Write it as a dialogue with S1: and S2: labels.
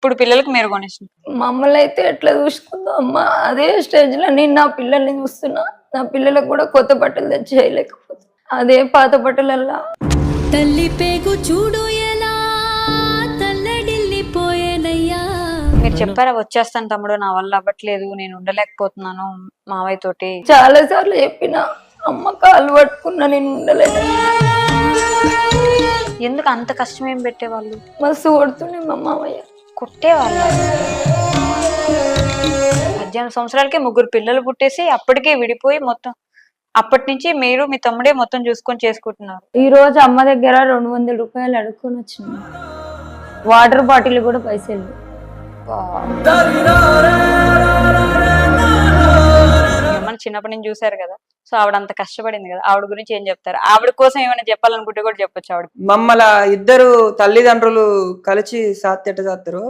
S1: ఇప్పుడు పిల్లలకి మీరు కొనిస్తున్నారు.
S2: మమ్మల్ని అయితే ఎట్లా చూసుకుందో అమ్మ అదే స్టేజ్ లో నేను నా పిల్లల్ని చూస్తున్నా. నా పిల్లలకు కూడా కొత్త బట్టలు తెచ్చి చేయలేకపోతే అదే పాత బట్టలల్లా
S3: తల్లి పేగు చూడు ఎలా తల్లడిల్లిపోయేనయ్యా.
S1: మీరు చెప్పారా వచ్చేస్తాను తమ్ముడు, నా వల్ల అవ్వట్లేదు, నేను ఉండలేకపోతున్నాను మావయ్య తోటి.
S2: చాలా సార్లు చెప్పిన అమ్మ కాలు పట్టుకున్నా నేను ఉండలేను.
S1: ఎందుకు అంత కష్టం ఏం పెట్టేవాళ్ళు?
S2: మస్తు కొడుతుండే మా మామయ్య.
S1: కొట్టేవాళ్ళు. 18 సంవత్సరాలకే 3 పిల్లలు పుట్టేసి అప్పటికే విడిపోయి మొత్తం అప్పటి నుంచి మీరు మీ తమ్ముడే మొత్తం చూసుకొని చేసుకుంటున్నారు.
S2: ఈ రోజు అమ్మ దగ్గర 200 రూపాయలు అడుక్కొని వచ్చిన. వాటర్ బాటిల్ కూడా పైసలు.
S1: మన చిన్నప్పటి నుంచి చూసారు కదా, సో ఆవిడ అంత కష్టపడింది కదా, ఆవిడ గురించి ఏం చెప్తారు? ఆవిడ కోసం ఏమైనా చెప్పాలనుకుంటే కూడా చెప్పొచ్చు. ఆవిడ
S4: మమ్మల్ని ఇద్దరు తల్లిదండ్రులు కలిసి సాత్యట చేస్తారు.